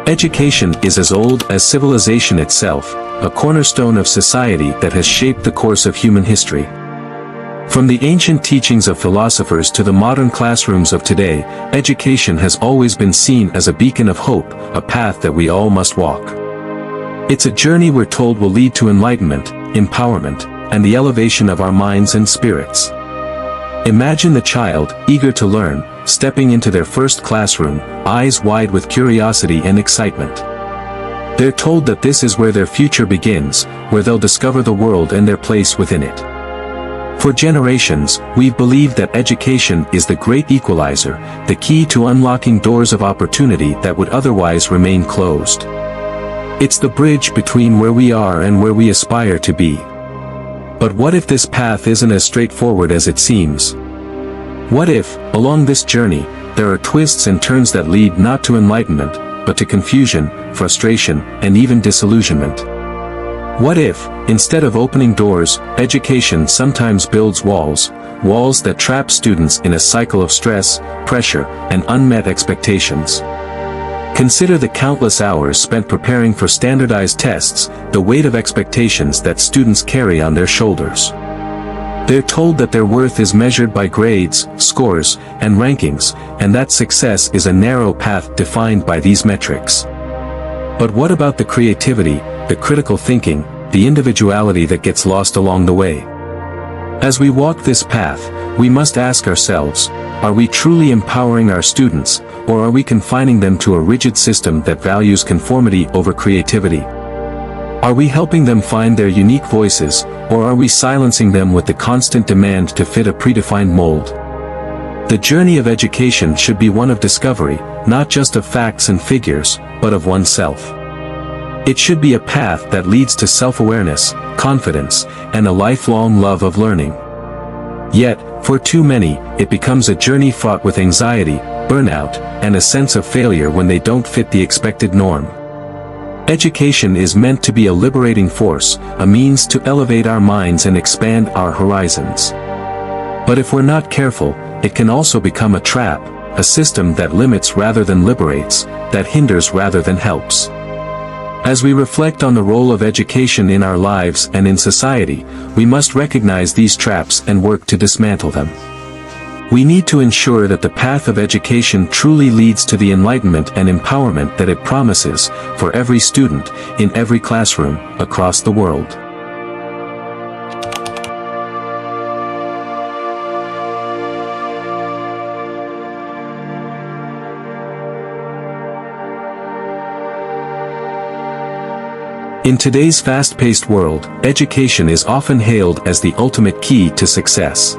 Education is as old as civilization itself, a cornerstone of society that has shaped the course of human history. From the ancient teachings of philosophers to the modern classrooms of today, education has always been seen as a beacon of hope, a path that we all must walk. It's a journey we're told will lead to enlightenment, empowerment, and the elevation of our minds and spirits. Imagine the child, eager to learn, stepping into their first classroom, eyes wide with curiosity and excitement. They're told that this is where their future begins, where they'll discover the world and their place within it. For generations, we've believed that education is the great equalizer, the key to unlocking doors of opportunity that would otherwise remain closed. It's the bridge between where we are and where we aspire to be. But what if this path isn't as straightforward as it seems? What if, along this journey, there are twists and turns that lead not to enlightenment, but to confusion, frustration, and even disillusionment? What if, instead of opening doors, education sometimes builds walls that trap students in a cycle of stress, pressure, and unmet expectations? Consider the countless hours spent preparing for standardized tests, the weight of expectations that students carry on their shoulders. They're told that their worth is measured by grades, scores, and rankings, and that success is a narrow path defined by these metrics. But what about the creativity, the critical thinking, the individuality that gets lost along the way? As we walk this path, we must ask ourselves, are we truly empowering our students, or are we confining them to a rigid system that values conformity over creativity? Are we helping them find their unique voices, or are we silencing them with the constant demand to fit a predefined mold? The journey of education should be one of discovery, not just of facts and figures, but of oneself. It should be a path that leads to self-awareness, confidence, and a lifelong love of learning. Yet, for too many, it becomes a journey fraught with anxiety, burnout, and a sense of failure when they don't fit the expected norm. Education is meant to be a liberating force, a means to elevate our minds and expand our horizons. But if we're not careful, it can also become a trap, a system that limits rather than liberates, that hinders rather than helps. As we reflect on the role of education in our lives and in society, we must recognize these traps and work to dismantle them. We need to ensure that the path of education truly leads to the enlightenment and empowerment that it promises, for every student, in every classroom, across the world. In today's fast-paced world, education is often hailed as the ultimate key to success.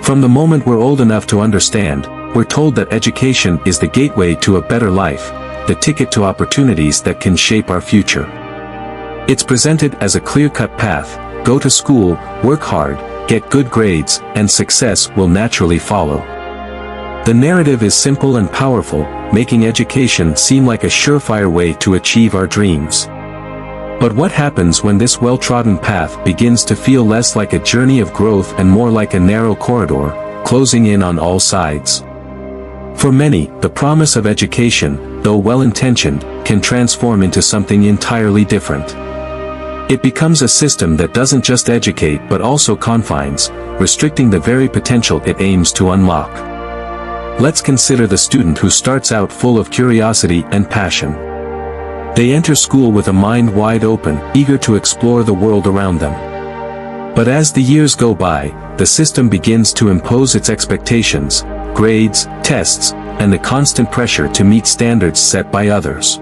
From the moment we're old enough to understand, we're told that education is the gateway to a better life, the ticket to opportunities that can shape our future. It's presented as a clear-cut path: go to school, work hard, get good grades, and success will naturally follow. The narrative is simple and powerful, making education seem like a surefire way to achieve our dreams. But what happens when this well-trodden path begins to feel less like a journey of growth and more like a narrow corridor, closing in on all sides? For many, the promise of education, though well-intentioned, can transform into something entirely different. It becomes a system that doesn't just educate but also confines, restricting the very potential it aims to unlock. Let's consider the student who starts out full of curiosity and passion. They enter school with a mind wide open, eager to explore the world around them. But as the years go by, the system begins to impose its expectations, grades, tests, and the constant pressure to meet standards set by others.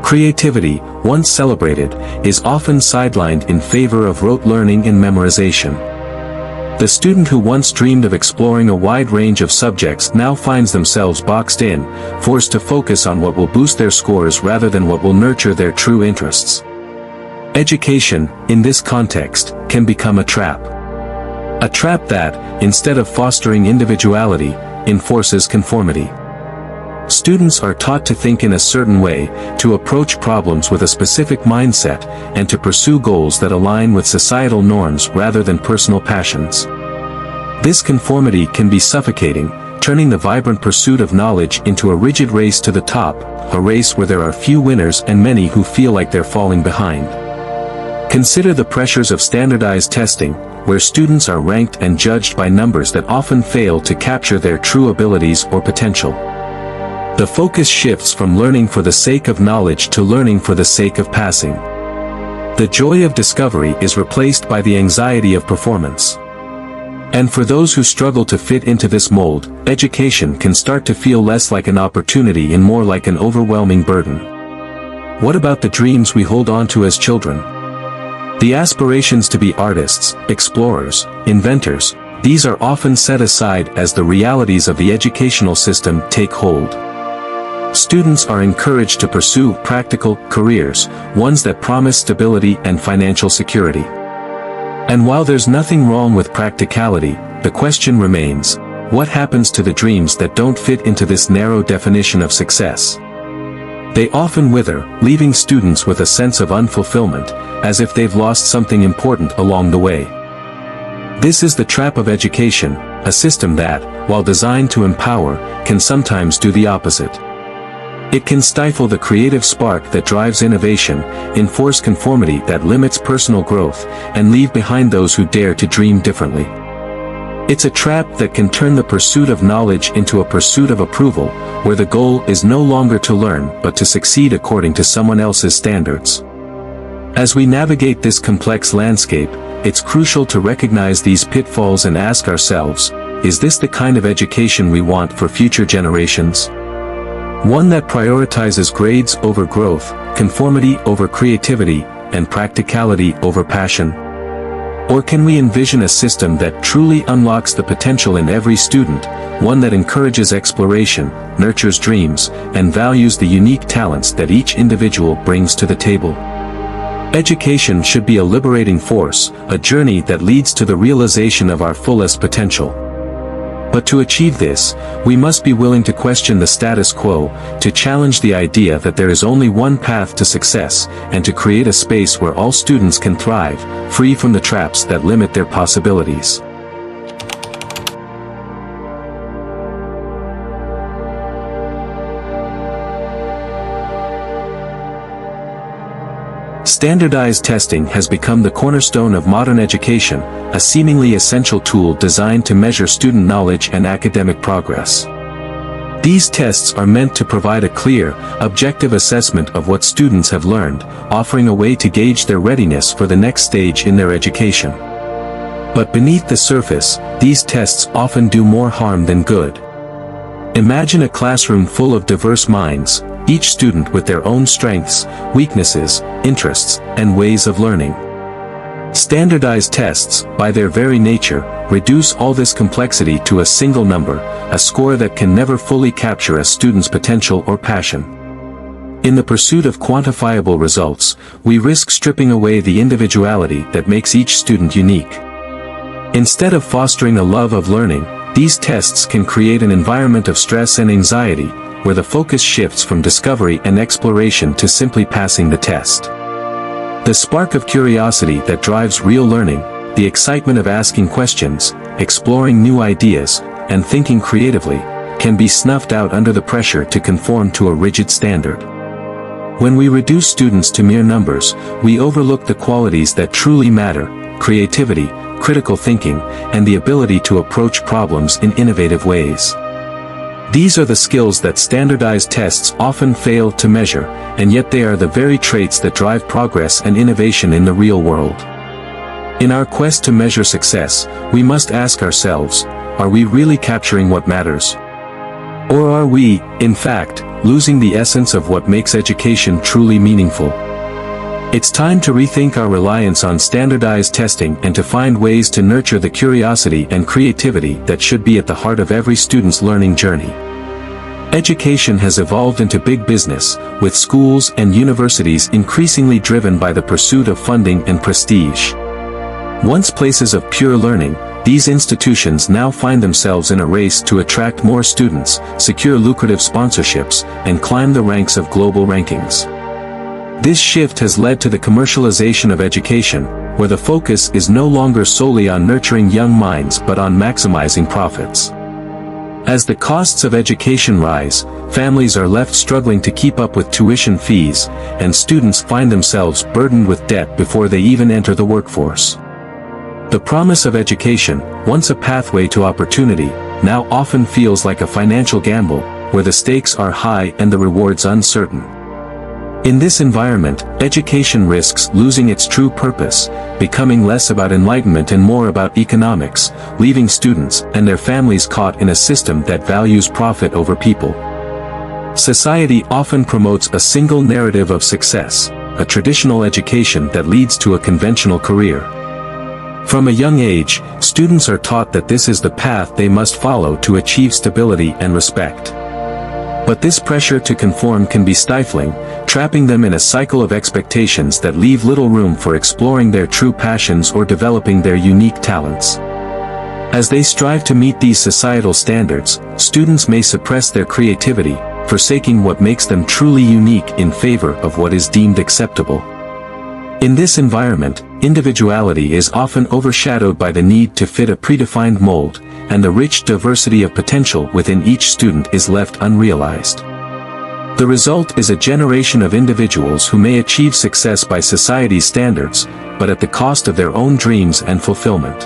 Creativity, once celebrated, is often sidelined in favor of rote learning and memorization. The student who once dreamed of exploring a wide range of subjects now finds themselves boxed in, forced to focus on what will boost their scores rather than what will nurture their true interests. Education, in this context, can become a trap. A trap that, instead of fostering individuality, enforces conformity. Students are taught to think in a certain way, to approach problems with a specific mindset, and to pursue goals that align with societal norms rather than personal passions. This conformity can be suffocating, turning the vibrant pursuit of knowledge into a rigid race to the top, a race where there are few winners and many who feel like they're falling behind. Consider the pressures of standardized testing, where students are ranked and judged by numbers that often fail to capture their true abilities or potential. The focus shifts from learning for the sake of knowledge to learning for the sake of passing. The joy of discovery is replaced by the anxiety of performance. And for those who struggle to fit into this mold, education can start to feel less like an opportunity and more like an overwhelming burden. What about the dreams we hold on to as children? The aspirations to be artists, explorers, inventors, these are often set aside as the realities of the educational system take hold. Students are encouraged to pursue practical careers, ones that promise stability and financial security. And while there's nothing wrong with practicality, the question remains, what happens to the dreams that don't fit into this narrow definition of success? They often wither, leaving students with a sense of unfulfillment, as if they've lost something important along the way. This is the trap of education, a system that, while designed to empower, can sometimes do the opposite. It can stifle the creative spark that drives innovation, enforce conformity that limits personal growth, and leave behind those who dare to dream differently. It's a trap that can turn the pursuit of knowledge into a pursuit of approval, where the goal is no longer to learn but to succeed according to someone else's standards. As we navigate this complex landscape, it's crucial to recognize these pitfalls and ask ourselves, is this the kind of education we want for future generations? One that prioritizes grades over growth, conformity over creativity, and practicality over passion? Or can we envision a system that truly unlocks the potential in every student, one that encourages exploration, nurtures dreams, and values the unique talents that each individual brings to the table? Education should be a liberating force, a journey that leads to the realization of our fullest potential. But to achieve this, we must be willing to question the status quo, to challenge the idea that there is only one path to success, and to create a space where all students can thrive, free from the traps that limit their possibilities. Standardized testing has become the cornerstone of modern education, a seemingly essential tool designed to measure student knowledge and academic progress. These tests are meant to provide a clear, objective assessment of what students have learned, offering a way to gauge their readiness for the next stage in their education. But beneath the surface, these tests often do more harm than good. Imagine a classroom full of diverse minds, each student with their own strengths, weaknesses, interests, and ways of learning. Standardized tests, by their very nature, reduce all this complexity to a single number, a score that can never fully capture a student's potential or passion. In the pursuit of quantifiable results, we risk stripping away the individuality that makes each student unique. Instead of fostering a love of learning, these tests can create an environment of stress and anxiety, where the focus shifts from discovery and exploration to simply passing the test. The spark of curiosity that drives real learning, the excitement of asking questions, exploring new ideas, and thinking creatively, can be snuffed out under the pressure to conform to a rigid standard. When we reduce students to mere numbers, we overlook the qualities that truly matter: creativity, critical thinking, and the ability to approach problems in innovative ways. These are the skills that standardized tests often fail to measure, and yet they are the very traits that drive progress and innovation in the real world. In our quest to measure success, we must ask ourselves, are we really capturing what matters? Or are we, in fact, losing the essence of what makes education truly meaningful? It's time to rethink our reliance on standardized testing and to find ways to nurture the curiosity and creativity that should be at the heart of every student's learning journey. Education has evolved into big business, with schools and universities increasingly driven by the pursuit of funding and prestige. Once places of pure learning, these institutions now find themselves in a race to attract more students, secure lucrative sponsorships, and climb the ranks of global rankings. This shift has led to the commercialization of education, where the focus is no longer solely on nurturing young minds but on maximizing profits. As the costs of education rise, families are left struggling to keep up with tuition fees, and students find themselves burdened with debt before they even enter the workforce. The promise of education, once a pathway to opportunity, now often feels like a financial gamble, where the stakes are high and the rewards uncertain. In this environment, education risks losing its true purpose, becoming less about enlightenment and more about economics, leaving students and their families caught in a system that values profit over people. Society often promotes a single narrative of success, a traditional education that leads to a conventional career. From a young age, students are taught that this is the path they must follow to achieve stability and respect. But this pressure to conform can be stifling, trapping them in a cycle of expectations that leave little room for exploring their true passions or developing their unique talents. As they strive to meet these societal standards, students may suppress their creativity, forsaking what makes them truly unique in favor of what is deemed acceptable. In this environment, individuality is often overshadowed by the need to fit a predefined mold, and the rich diversity of potential within each student is left unrealized. The result is a generation of individuals who may achieve success by society's standards, but at the cost of their own dreams and fulfillment.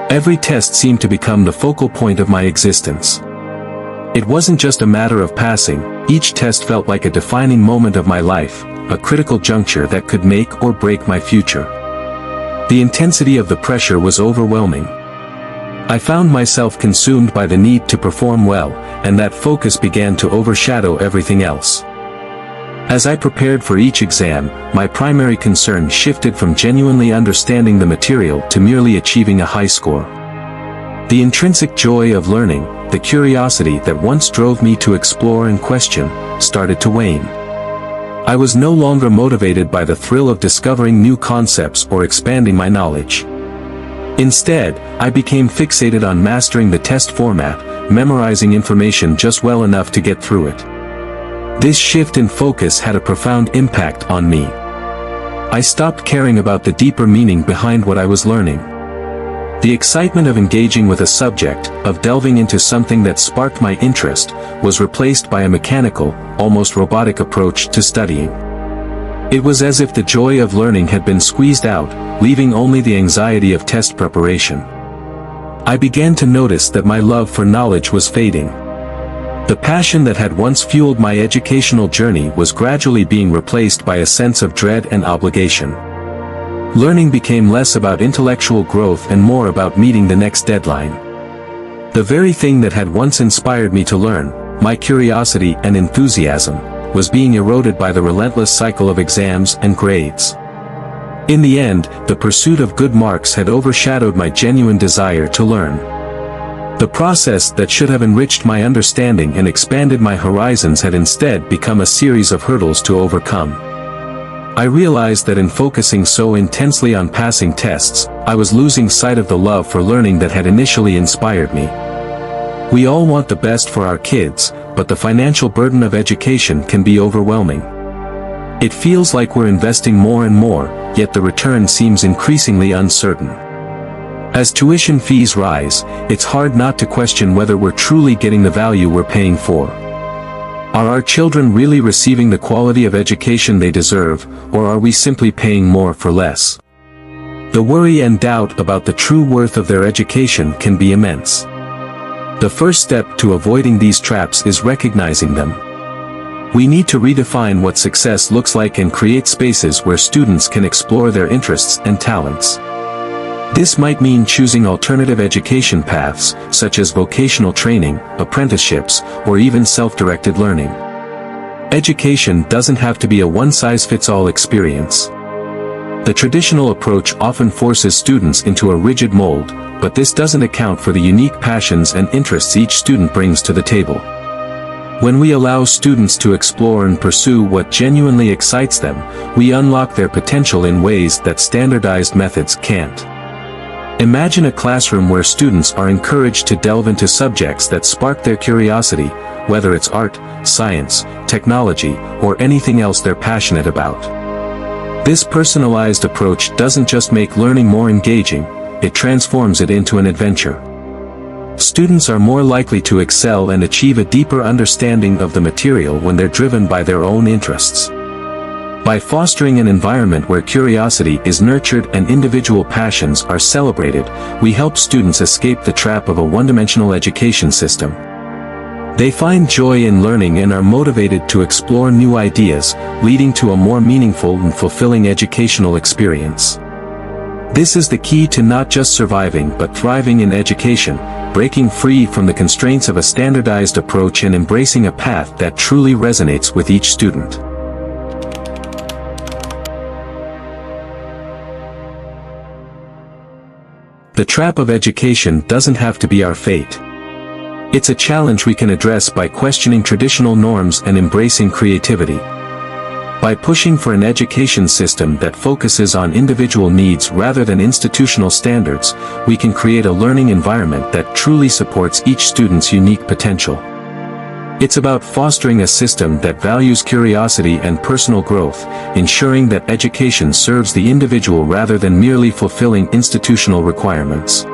Every test seemed to become the focal point of my existence. It wasn't just a matter of passing, each test felt like a defining moment of my life, a critical juncture that could make or break my future. The intensity of the pressure was overwhelming. I found myself consumed by the need to perform well, and that focus began to overshadow everything else. As I prepared for each exam, my primary concern shifted from genuinely understanding the material to merely achieving a high score. The intrinsic joy of learning, the curiosity that once drove me to explore and question, started to wane. I was no longer motivated by the thrill of discovering new concepts or expanding my knowledge. Instead, I became fixated on mastering the test format, memorizing information just well enough to get through it. This shift in focus had a profound impact on me. I stopped caring about the deeper meaning behind what I was learning. The excitement of engaging with a subject, of delving into something that sparked my interest, was replaced by a mechanical, almost robotic approach to studying. It was as if the joy of learning had been squeezed out, leaving only the anxiety of test preparation. I began to notice that my love for knowledge was fading. The passion that had once fueled my educational journey was gradually being replaced by a sense of dread and obligation. Learning became less about intellectual growth and more about meeting the next deadline. The very thing that had once inspired me to learn, my curiosity and enthusiasm, was being eroded by the relentless cycle of exams and grades. In the end, the pursuit of good marks had overshadowed my genuine desire to learn. The process that should have enriched my understanding and expanded my horizons had instead become a series of hurdles to overcome. I realized that in focusing so intensely on passing tests, I was losing sight of the love for learning that had initially inspired me. We all want the best for our kids, but the financial burden of education can be overwhelming. It feels like we're investing more and more, yet the return seems increasingly uncertain. As tuition fees rise, it's hard not to question whether we're truly getting the value we're paying for. Are our children really receiving the quality of education they deserve, or are we simply paying more for less? The worry and doubt about the true worth of their education can be immense. The first step to avoiding these traps is recognizing them. We need to redefine what success looks like and create spaces where students can explore their interests and talents. This might mean choosing alternative education paths, such as vocational training, apprenticeships, or even self-directed learning. Education doesn't have to be a one-size-fits-all experience. The traditional approach often forces students into a rigid mold, but this doesn't account for the unique passions and interests each student brings to the table. When we allow students to explore and pursue what genuinely excites them, we unlock their potential in ways that standardized methods can't. Imagine a classroom where students are encouraged to delve into subjects that spark their curiosity, whether it's art, science, technology, or anything else they're passionate about. This personalized approach doesn't just make learning more engaging, it transforms it into an adventure. Students are more likely to excel and achieve a deeper understanding of the material when they're driven by their own interests. By fostering an environment where curiosity is nurtured and individual passions are celebrated, we help students escape the trap of a one-dimensional education system. They find joy in learning and are motivated to explore new ideas, leading to a more meaningful and fulfilling educational experience. This is the key to not just surviving but thriving in education, breaking free from the constraints of a standardized approach and embracing a path that truly resonates with each student. The trap of education doesn't have to be our fate. It's a challenge we can address by questioning traditional norms and embracing creativity. By pushing for an education system that focuses on individual needs rather than institutional standards, we can create a learning environment that truly supports each student's unique potential. It's about fostering a system that values curiosity and personal growth, ensuring that education serves the individual rather than merely fulfilling institutional requirements.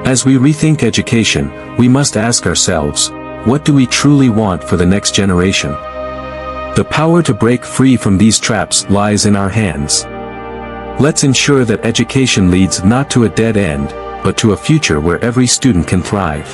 As we rethink education, we must ask ourselves, what do we truly want for the next generation? The power to break free from these traps lies in our hands. Let's ensure that education leads not to a dead end, but to a future where every student can thrive.